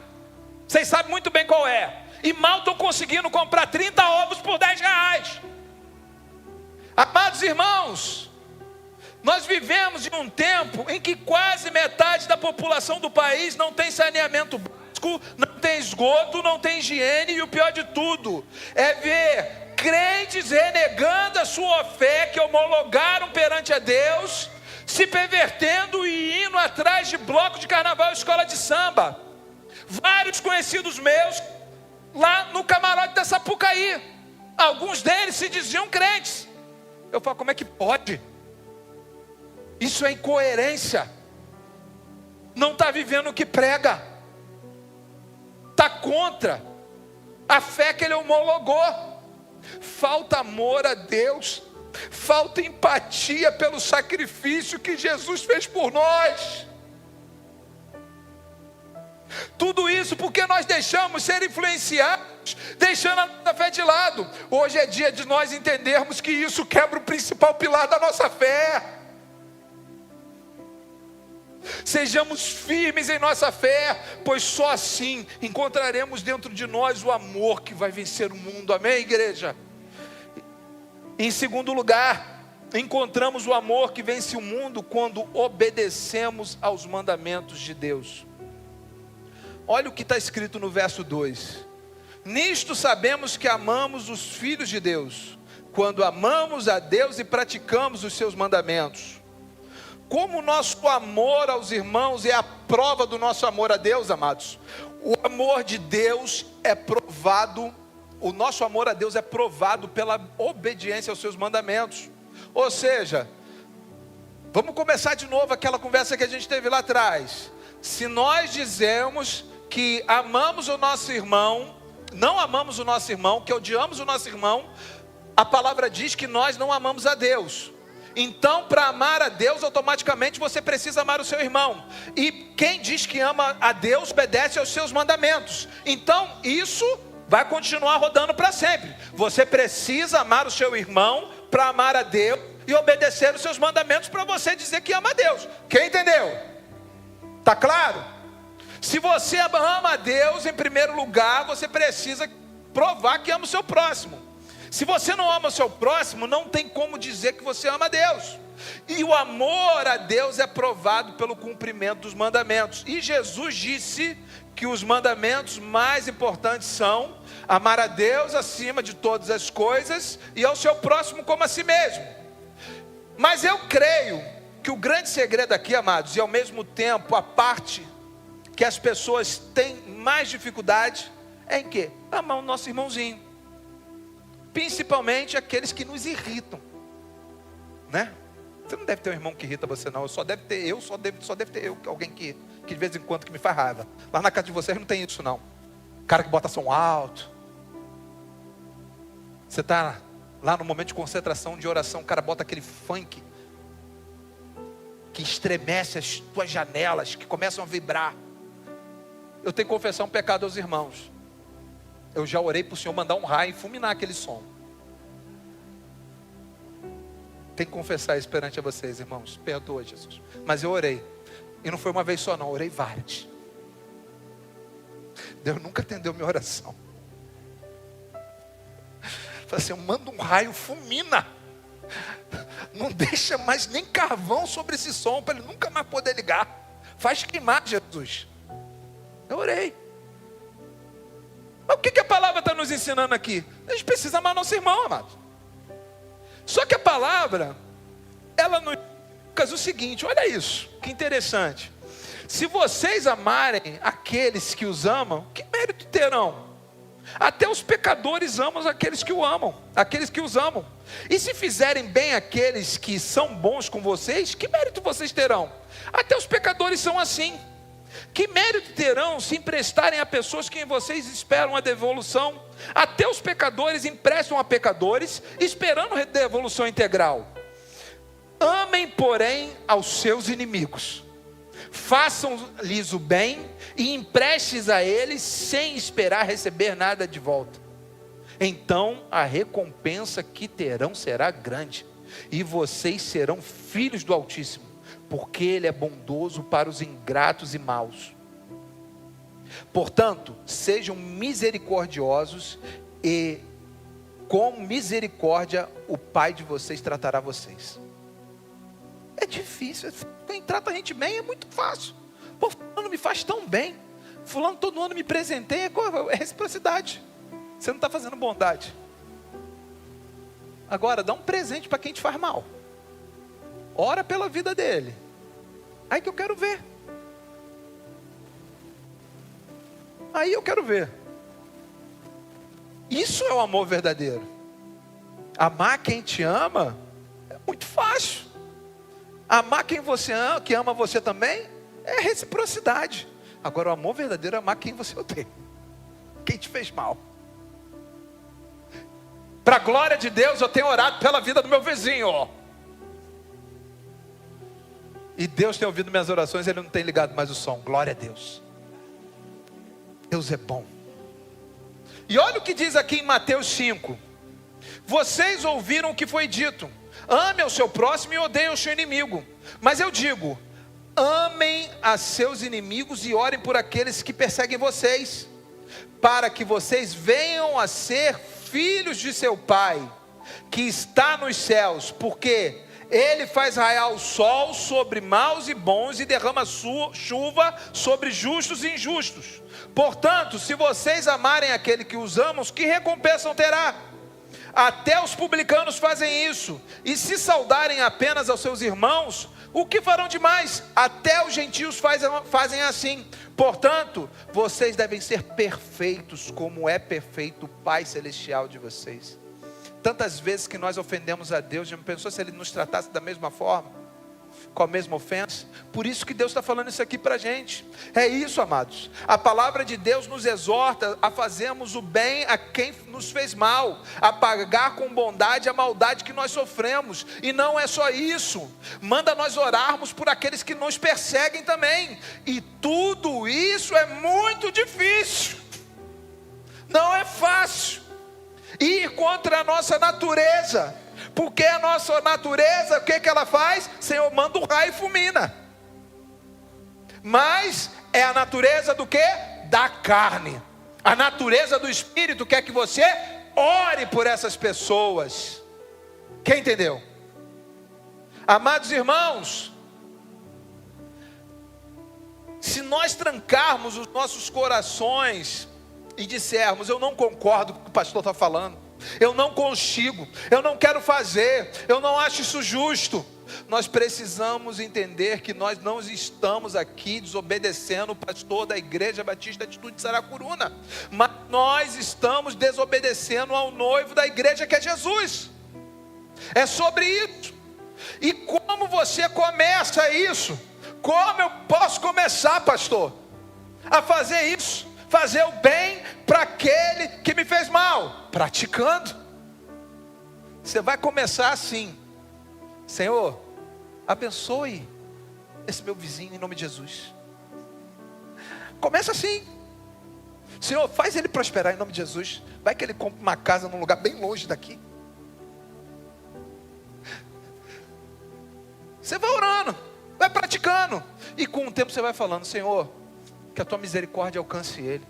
Speaker 6: Vocês sabem muito bem qual é. E mal estão conseguindo comprar 30 ovos por 10 reais. Amados irmãos, nós vivemos em um tempo em que quase metade da população do país não tem saneamento básico, não tem esgoto, não tem higiene, e o pior de tudo é ver crentes renegando a sua fé, que homologaram perante a Deus, se pervertendo e indo atrás de bloco de carnaval e escola de samba. Vários conhecidos meus lá no camarote da Sapucaí, alguns deles se diziam crentes. Eu falo, como é que pode? Isso é incoerência. Não está vivendo o que prega, está contra a fé que ele homologou. Falta amor a Deus, falta empatia pelo sacrifício que Jesus fez por nós. Tudo isso isso? Porque nós deixamos ser influenciados, deixando a nossa fé de lado. Hoje é dia de nós entendermos que isso quebra o principal pilar da nossa fé. Sejamos firmes em nossa fé, pois só assim encontraremos dentro de nós o amor que vai vencer o mundo. Amém, igreja? Em segundo lugar, encontramos o amor que vence o mundo quando obedecemos aos mandamentos de Deus. Olha o que está escrito no verso 2: nisto sabemos que amamos os filhos de Deus, quando amamos a Deus e praticamos os seus mandamentos. Como o nosso amor aos irmãos é a prova do nosso amor a Deus, amados. O amor de Deus é provado, o nosso amor a Deus é provado pela obediência aos seus mandamentos. Ou seja, vamos começar de novo aquela conversa que a gente teve lá atrás. Se nós dizemos que amamos o nosso irmão, não amamos o nosso irmão, que odiamos o nosso irmão, a palavra diz que nós não amamos a Deus. Então, para amar a Deus, automaticamente você precisa amar o seu irmão. E quem diz que ama a Deus, obedece aos seus mandamentos. Então, isso vai continuar rodando para sempre. Você precisa amar o seu irmão para amar a Deus e obedecer os seus mandamentos para você dizer que ama a Deus. Quem entendeu? Tá claro? Se você ama a Deus, em primeiro lugar, você precisa provar que ama o seu próximo. Se você não ama o seu próximo, não tem como dizer que você ama a Deus. E o amor a Deus é provado pelo cumprimento dos mandamentos. E Jesus disse que os mandamentos mais importantes são amar a Deus acima de todas as coisas e ao seu próximo como a si mesmo. Mas eu creio que o grande segredo aqui, amados, e ao mesmo tempo a parte que as pessoas têm mais dificuldade, é em quê? Amar o nosso irmãozinho. Principalmente aqueles que nos irritam, né? Você não deve ter um irmão que irrita você não. Só deve ter alguém que de vez em quando que me faz raiva. Lá na casa de vocês não tem isso não. Cara que bota som alto. Você está lá no momento de concentração, de oração, o cara bota aquele funk que estremece as tuas janelas, que começam a vibrar. Eu tenho que confessar um pecado aos irmãos. Eu já orei para o Senhor mandar um raio e fulminar aquele som. Tenho que confessar isso perante a vocês, irmãos. Perdoa, Jesus. Mas eu orei. E não foi uma vez só não, orei várias. Deus nunca atendeu minha oração. Falei assim, eu mando um raio, fulmina. Não deixa mais nem carvão sobre esse som, para ele nunca mais poder ligar. Faz queimar, Jesus. Eu orei. Mas o que a palavra está nos ensinando aqui? A gente precisa amar nosso irmão, amado. Só que a palavra, ela nos diz o seguinte, olha isso, que interessante. Se vocês amarem aqueles que os amam, que mérito terão? Até os pecadores amam aqueles que os amam. E se fizerem bem aqueles que são bons com vocês, que mérito vocês terão? Até os pecadores são assim. Que mérito terão se emprestarem a pessoas que em vocês esperam a devolução? Até os pecadores emprestam a pecadores, esperando a devolução integral. Amem, porém, aos seus inimigos. Façam-lhes o bem e emprestes a eles sem esperar receber nada de volta. Então a recompensa que terão será grande, e vocês serão filhos do Altíssimo, porque Ele é bondoso para os ingratos e maus. Portanto, sejam misericordiosos e com misericórdia o Pai de vocês tratará vocês. É difícil, quem trata a gente bem é muito fácil. Pô, fulano me faz tão bem, fulano todo ano me presenteia, é reciprocidade. Você não está fazendo bondade. Agora, dá um presente para quem te faz mal. Ora pela vida dele. Aí que eu quero ver. Aí eu quero ver. Isso é o amor verdadeiro. Amar quem te ama é muito fácil. Amar quem você ama, que ama você também, é reciprocidade. Agora o amor verdadeiro é amar quem você odeia, quem te fez mal. Para a glória de Deus, eu tenho orado pela vida do meu vizinho, ó. E Deus tem ouvido minhas orações, Ele não tem ligado mais o som. Glória a Deus. Deus é bom. E olha o que diz aqui em Mateus 5. Vocês ouviram o que foi dito: ame ao seu próximo e odeie o seu inimigo. Mas eu digo: amem a seus inimigos e orem por aqueles que perseguem vocês, para que vocês venham a ser filhos de seu Pai, que está nos céus, porque Ele faz raiar o sol sobre maus e bons e derrama chuva sobre justos e injustos. Portanto, se vocês amarem aquele que os ama, que recompensa terá? Até os publicanos fazem isso. E se saudarem apenas aos seus irmãos, o que farão demais? Até os gentios fazem assim. Portanto, vocês devem ser perfeitos, como é perfeito o Pai Celestial de vocês. Tantas vezes que nós ofendemos a Deus, já pensou se Ele nos tratasse da mesma forma? Com a mesma ofensa? Por isso que Deus está falando isso aqui para a gente. É isso, amados. A palavra de Deus nos exorta a fazermos o bem a quem nos fez mal, a pagar com bondade a maldade que nós sofremos. E não é só isso, manda nós orarmos por aqueles que nos perseguem também. E tudo isso é muito difícil, não é fácil ir contra a nossa natureza. Porque a nossa natureza, o que ela faz? Senhor, manda um raio e fulmina. Mas é a natureza do quê? Da carne. A natureza do Espírito quer que você ore por essas pessoas. Quem entendeu? Amados irmãos, se nós trancarmos os nossos corações e dissermos: eu não concordo com o que o pastor está falando, eu não consigo, eu não quero fazer, eu não acho isso justo, nós precisamos entender que nós não estamos aqui desobedecendo o pastor da Igreja Batista Atitude de Saracuruna, mas nós estamos desobedecendo ao noivo da igreja, que é Jesus. É sobre isso. E como você começa isso? Como eu posso começar, pastor, a fazer isso? Fazer o bem para aquele que me fez mal, praticando. Você vai começar assim: Senhor, abençoe esse meu vizinho em nome de Jesus. Começa assim: Senhor, faz ele prosperar em nome de Jesus. Vai que ele compra uma casa num lugar bem longe daqui. Você vai orando, vai praticando, e com o tempo você vai falando: Senhor, que a tua misericórdia alcance ele.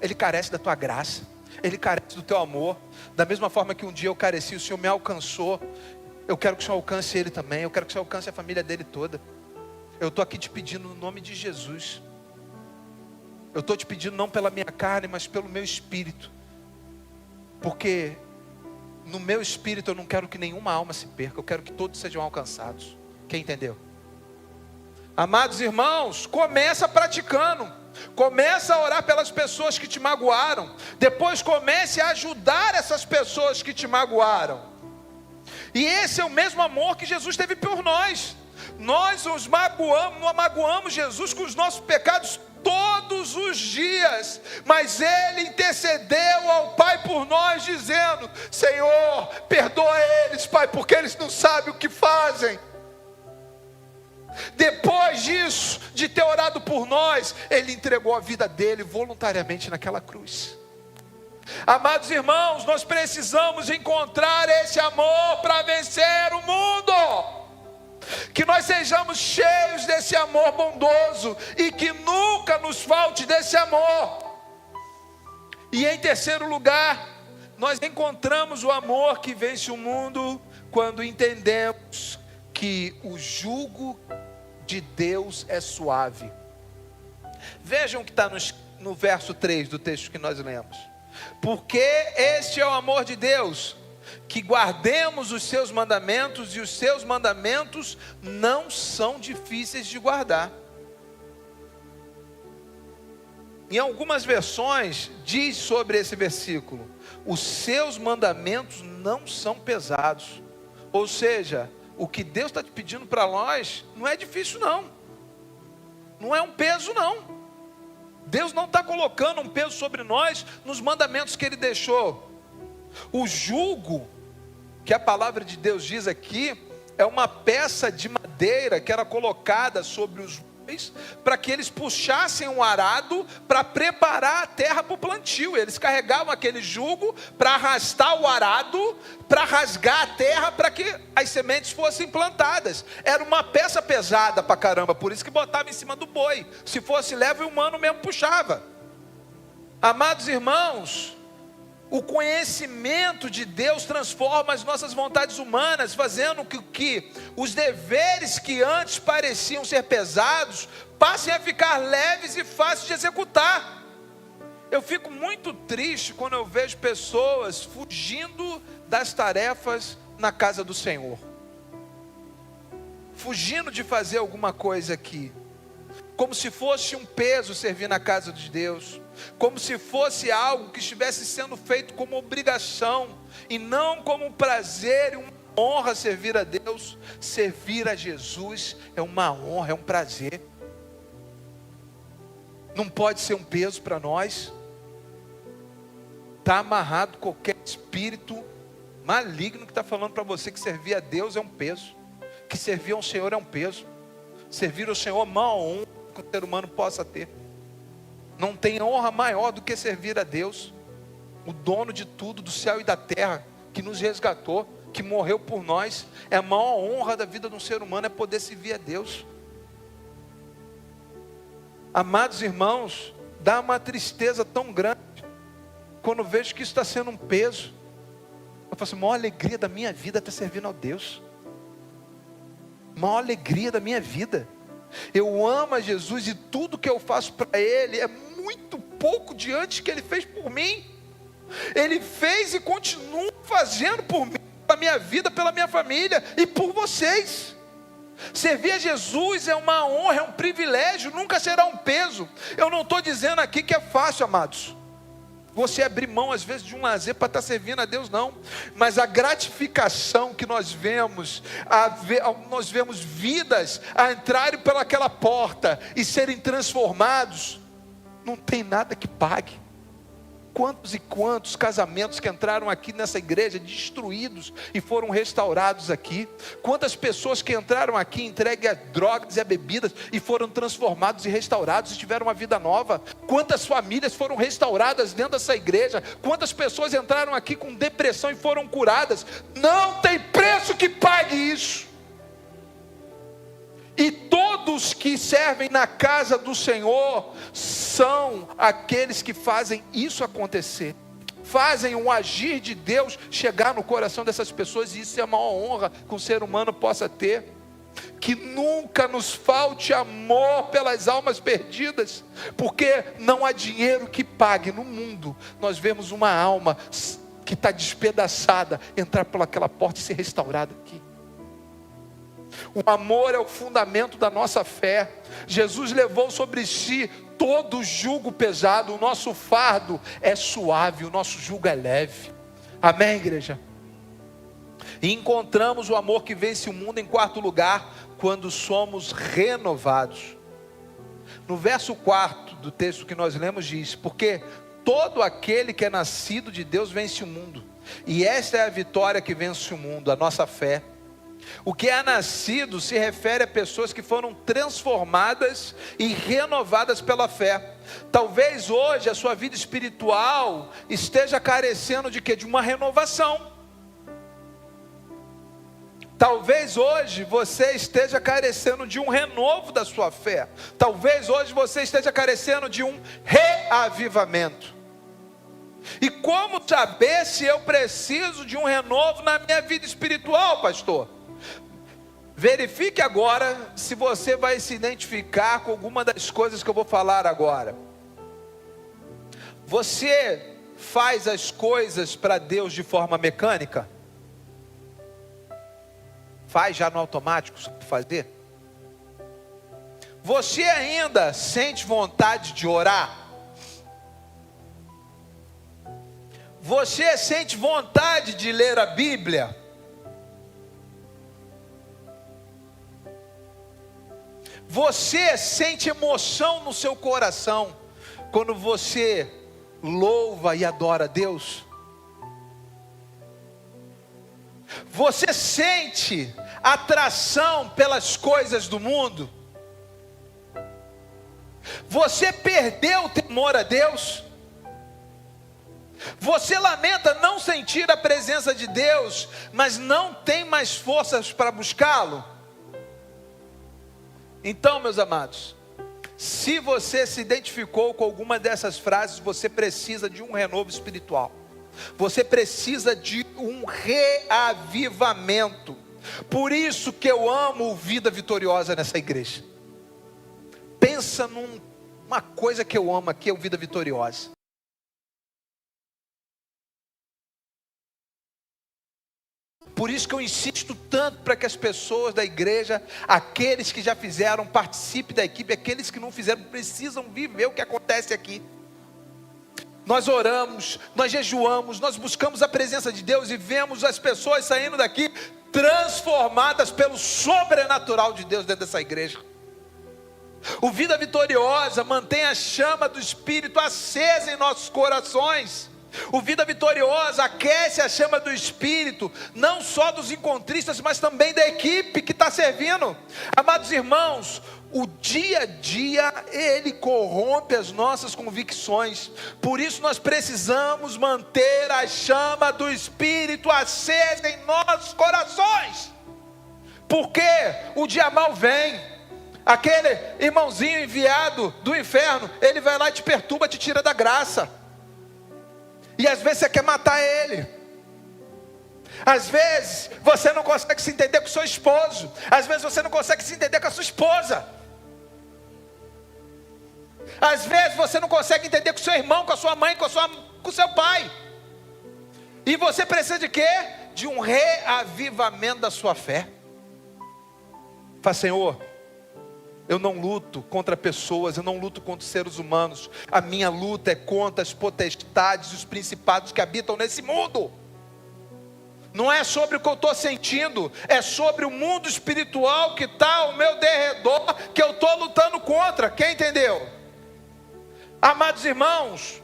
Speaker 6: Ele carece da tua graça, ele carece do teu amor. Da mesma forma que um dia eu careci, o Senhor me alcançou. Eu quero que o Senhor alcance ele também. Eu quero que o Senhor alcance a família dele toda. Eu estou aqui te pedindo no nome de Jesus. Eu estou te pedindo não pela minha carne, mas pelo meu espírito. Porque no meu espírito eu não quero que nenhuma alma se perca. Eu quero que todos sejam alcançados. Quem entendeu? Amados irmãos, começa praticando. Começa a orar pelas pessoas que te magoaram. Depois comece a ajudar essas pessoas que te magoaram. E esse é o mesmo amor que Jesus teve por nós. Nós os magoamos Jesus com os nossos pecados todos os dias, mas Ele intercedeu ao Pai por nós, dizendo: Senhor, perdoa eles, Pai, porque eles não sabem o que fazem. Depois disso, de ter orado por nós, Ele entregou a vida dele voluntariamente naquela cruz. Amados irmãos, nós precisamos encontrar esse amor para vencer o mundo. Que nós sejamos cheios desse amor bondoso e que nunca nos falte desse amor. E em terceiro lugar, nós encontramos o amor que vence o mundo quando entendemos que o jugo de Deus é suave. Vejam o que está no verso 3 do texto que nós lemos. Porque este é o amor de Deus, que guardemos os seus mandamentos, e os seus mandamentos não são difíceis de guardar. Em algumas versões diz sobre esse versículo: os seus mandamentos não são pesados. Ou seja, o que Deus está te pedindo para nós não é difícil não. Não é um peso não. Deus não está colocando um peso sobre nós nos mandamentos que Ele deixou. O jugo, que a palavra de Deus diz aqui, é uma peça de madeira que era colocada sobre os para que eles puxassem um arado para preparar a terra para o plantio. Eles carregavam aquele jugo para arrastar o arado, para rasgar a terra, para que as sementes fossem plantadas. Era uma peça pesada para caramba, por isso que botava em cima do boi. Se fosse leve, o humano mesmo puxava. Amados irmãos, o conhecimento de Deus transforma as nossas vontades humanas, fazendo com que os deveres que antes pareciam ser pesados, passem a ficar leves e fáceis de executar. Eu fico muito triste quando eu vejo pessoas fugindo das tarefas na casa do Senhor. Fugindo de fazer alguma coisa aqui. Como se fosse um peso servir na casa de Deus. Como se fosse algo que estivesse sendo feito como obrigação e não como um prazer e uma honra servir a Deus. Servir a Jesus é uma honra, é um prazer. Não pode ser um peso para nós. Está amarrado qualquer espírito maligno que está falando para você que servir a Deus é um peso, que servir ao Senhor é um peso. Servir ao Senhor é uma honra que o ser humano possa ter. Não tem honra maior do que servir a Deus, o dono de tudo, do céu e da terra, que nos resgatou, que morreu por nós. É a maior honra da vida de um ser humano, é poder servir a Deus. Amados irmãos, dá uma tristeza tão grande quando vejo que isso está sendo um peso. Eu falo assim, a maior alegria da minha vida é estar servindo a Deus. A maior alegria da minha vida. Eu amo a Jesus e tudo que eu faço para Ele é muito pouco diante do que Ele fez por mim. Ele fez e continua fazendo por mim, pela minha vida, pela minha família e por vocês. Servir a Jesus é uma honra, é um privilégio, nunca será um peso. Eu não estou dizendo aqui que é fácil, amados. Você abrir mão às vezes de um lazer para estar servindo a Deus, não. Mas a gratificação que nós vemos, nós vemos vidas a entrarem pelaquela porta e serem transformados, não tem nada que pague. Quantos e quantos casamentos que entraram aqui nessa igreja destruídos e foram restaurados aqui. Quantas pessoas que entraram aqui entregues a drogas e a bebidas e foram transformados e restaurados e tiveram uma vida nova. Quantas famílias foram restauradas dentro dessa igreja. Quantas pessoas entraram aqui com depressão e foram curadas. Não tem preço que pague isso. E todos que servem na casa do Senhor são aqueles que fazem isso acontecer. Fazem o agir de Deus chegar no coração dessas pessoas. E isso é a maior honra que um ser humano possa ter. Que nunca nos falte amor pelas almas perdidas. Porque não há dinheiro que pague no mundo. Nós vemos uma alma que está despedaçada entrar pelaquela porta e ser restaurada aqui. O amor é o fundamento da nossa fé. Jesus levou sobre si todo o jugo pesado. O nosso fardo é suave, o nosso jugo é leve. Amém, igreja? E encontramos o amor que vence o mundo em quarto lugar, quando somos renovados. No verso 4 do texto que nós lemos diz: porque todo aquele que é nascido de Deus vence o mundo. E esta é a vitória que vence o mundo, a nossa fé. O que é nascido se refere a pessoas que foram transformadas e renovadas pela fé. Talvez hoje a sua vida espiritual esteja carecendo de quê? De uma renovação. Talvez hoje você esteja carecendo de um renovo da sua fé. Talvez hoje você esteja carecendo de um reavivamento. E como saber se eu preciso de um renovo na minha vida espiritual, pastor? Verifique agora se você vai se identificar com alguma das coisas que eu vou falar agora. Você faz as coisas para Deus de forma mecânica? Faz já no automático, só para fazer? Você ainda sente vontade de orar? Você sente vontade de ler a Bíblia? Você sente emoção no seu coração quando você louva e adora a Deus? Você sente atração pelas coisas do mundo? Você perdeu o temor a Deus? Você lamenta não sentir a presença de Deus, mas não tem mais forças para buscá-lo? Então, meus amados, se você se identificou com alguma dessas frases, você precisa de um renovo espiritual. Você precisa de um reavivamento. Por isso que eu amo Vida Vitoriosa nessa igreja. Pensa numa coisa que eu amo aqui, é o Vida Vitoriosa. Por isso que eu insisto tanto para que as pessoas da igreja, aqueles que já fizeram, participem da equipe, aqueles que não fizeram, precisam viver o que acontece aqui. Nós oramos, nós jejuamos, nós buscamos a presença de Deus e vemos as pessoas saindo daqui transformadas pelo sobrenatural de Deus dentro dessa igreja. O Vida Vitoriosa mantém a chama do Espírito acesa em nossos corações. O Vida Vitoriosa aquece a chama do Espírito, não só dos encontristas, mas também da equipe que está servindo. Amados irmãos, o dia a dia, ele corrompe as nossas convicções. Por isso nós precisamos manter a chama do Espírito acesa em nossos corações. Porque o dia mal vem. Aquele irmãozinho enviado do inferno, ele vai lá e te perturba, te tira da graça. E às vezes você quer matar ele. Às vezes você não consegue se entender com o seu esposo. Às vezes você não consegue se entender com a sua esposa. Às vezes você não consegue entender com o seu irmão, com a sua mãe, com o seu pai. E você precisa de quê? De um reavivamento da sua fé. Fala, Senhor, eu não luto contra pessoas, eu não luto contra seres humanos. A minha luta é contra as potestades e os principados que habitam nesse mundo. Não é sobre o que eu estou sentindo, é sobre o mundo espiritual que está ao meu derredor, que eu estou lutando contra. Quem entendeu? Amados irmãos,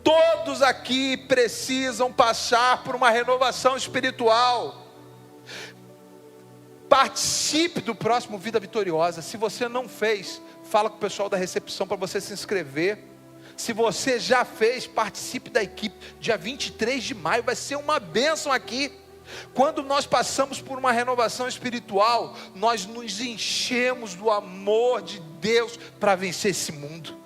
Speaker 6: todos aqui precisam passar por uma renovação espiritual. Participe do próximo Vida Vitoriosa. Se você não fez, fala com o pessoal da recepção para você se inscrever. Se você já fez, participe da equipe. Dia 23 de maio vai ser uma bênção aqui. Quando nós passamos por uma renovação espiritual, nós nos enchemos do amor de Deus para vencer esse mundo.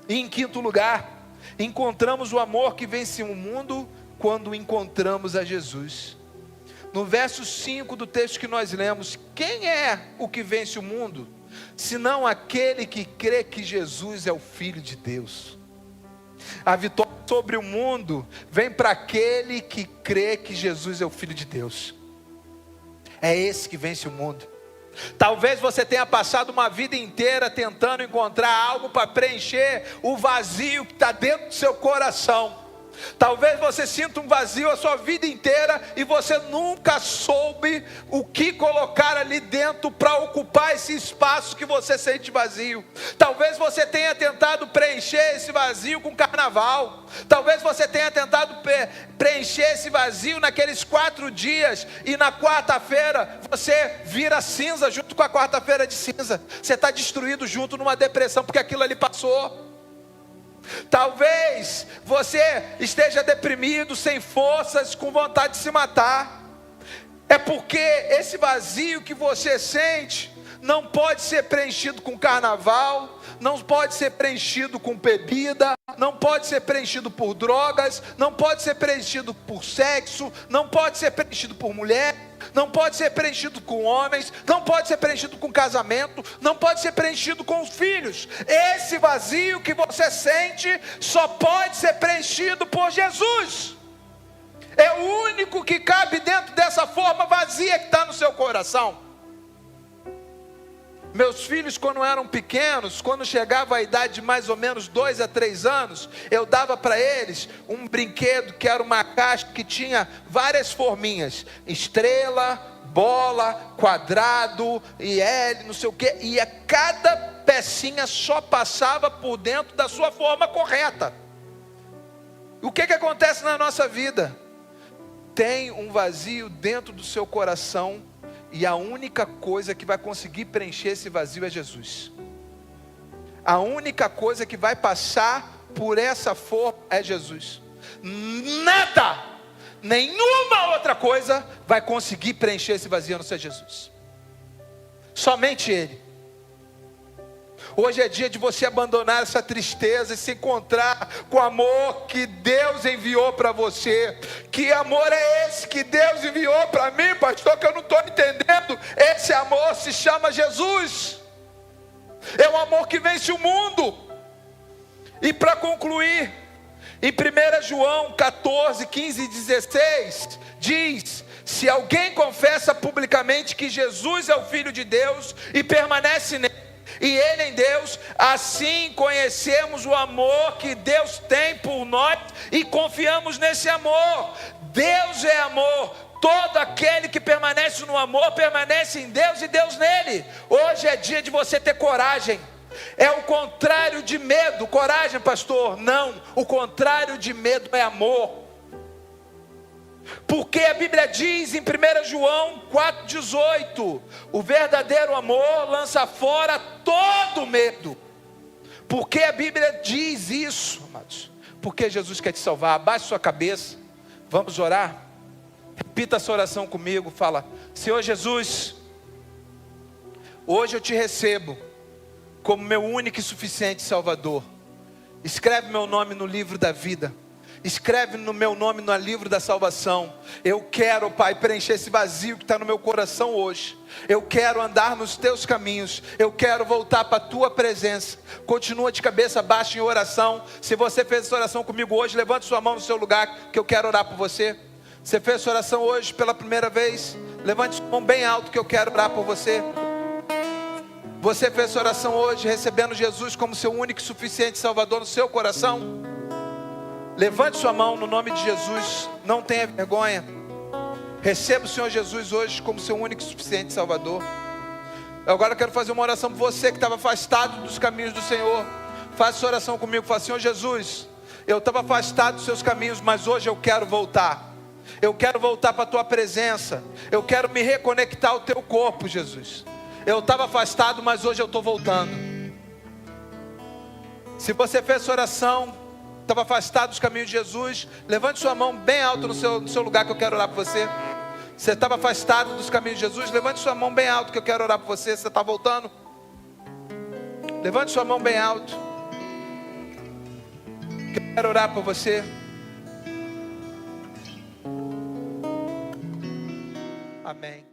Speaker 6: E em quinto lugar, encontramos o amor que vence o mundo quando encontramos a Jesus. No verso 5 do texto que nós lemos, quem é o que vence o mundo? Senão aquele que crê que Jesus é o Filho de Deus. A vitória sobre o mundo vem para aquele que crê que Jesus é o Filho de Deus. É esse que vence o mundo. Talvez você tenha passado uma vida inteira tentando encontrar algo para preencher o vazio que está dentro do seu coração. Talvez você sinta um vazio a sua vida inteira e você nunca soube o que colocar ali dentro para ocupar esse espaço que você sente vazio. Talvez você tenha tentado preencher esse vazio com carnaval. Talvez você tenha tentado preencher esse vazio naqueles 4 dias e na quarta-feira você vira cinza junto com a quarta-feira de cinza. Você está destruído junto numa depressão porque aquilo ali passou. Talvez você esteja deprimido, sem forças, com vontade de se matar. É porque esse vazio que você sente não pode ser preenchido com carnaval, não pode ser preenchido com bebida, não pode ser preenchido por drogas, não pode ser preenchido por sexo, não pode ser preenchido por mulher, não pode ser preenchido com homens, não pode ser preenchido com casamento, não pode ser preenchido com os filhos. Esse vazio que você sente só pode ser preenchido por Jesus. É o único que cabe dentro dessa forma vazia que está no seu coração. Meus filhos, quando eram pequenos, quando chegava a idade de mais ou menos 2 a 3 anos, eu dava para eles um brinquedo que era uma caixa que tinha várias forminhas: estrela, bola, quadrado, e L, não sei o que, e a cada pecinha só passava por dentro da sua forma correta. O que acontece na nossa vida? Tem um vazio dentro do seu coração, e a única coisa que vai conseguir preencher esse vazio é Jesus. A única coisa que vai passar por essa forma é Jesus. Nada, nenhuma outra coisa vai conseguir preencher esse vazio, a não ser Jesus. Somente Ele. Hoje é dia de você abandonar essa tristeza e se encontrar com o amor que Deus enviou para você. Que amor é esse que Deus enviou para mim, pastor, que eu não estou entendendo? Esse amor se chama Jesus. É um amor que vence o mundo. E para concluir, em 1 João 14, 15 e 16, diz: se alguém confessa publicamente que Jesus é o Filho de Deus e permanece nele, e ele em Deus, assim conhecemos o amor que Deus tem por nós e confiamos nesse amor. Deus é amor. Todo aquele que permanece no amor, permanece em Deus e Deus nele. Hoje é dia de você ter coragem. É o contrário de medo. Coragem, pastor? Não, o contrário de medo é amor. Porque a Bíblia diz em 1 João 4,18: o verdadeiro amor lança fora todo medo. Porque a Bíblia diz isso, amados? Porque Jesus quer te salvar. Abaixe sua cabeça, vamos orar. Repita essa oração comigo. Fala: Senhor Jesus, hoje eu te recebo como meu único e suficiente Salvador. Escreve meu nome no livro da vida. Escreve no meu nome no livro da salvação. Eu quero, Pai, preencher esse vazio que está no meu coração hoje. Eu quero andar nos teus caminhos. Eu quero voltar para a tua presença. Continua de cabeça baixa em oração. Se você fez essa oração comigo hoje, levante sua mão no seu lugar, que eu quero orar por você. Você fez essa oração hoje pela primeira vez, levante sua mão bem alto, que eu quero orar por você. Você fez essa oração hoje recebendo Jesus como seu único e suficiente Salvador no seu coração? Levante sua mão no nome de Jesus. Não tenha vergonha. Receba o Senhor Jesus hoje como seu único e suficiente Salvador. Agora eu quero fazer uma oração por você que estava afastado dos caminhos do Senhor. Faça essa oração comigo. Fala: Senhor Jesus, eu estava afastado dos seus caminhos, mas hoje eu quero voltar. Eu quero voltar para a tua presença. Eu quero me reconectar ao teu corpo, Jesus. Eu estava afastado, mas hoje eu estou voltando. Se você fez essa oração, estava afastado dos caminhos de Jesus, levante sua mão bem alto no seu lugar, que eu quero orar por você. Você estava afastado dos caminhos de Jesus, levante sua mão bem alto, que eu quero orar por você. Você está voltando? Levante sua mão bem alto, que eu quero orar por você. Amém.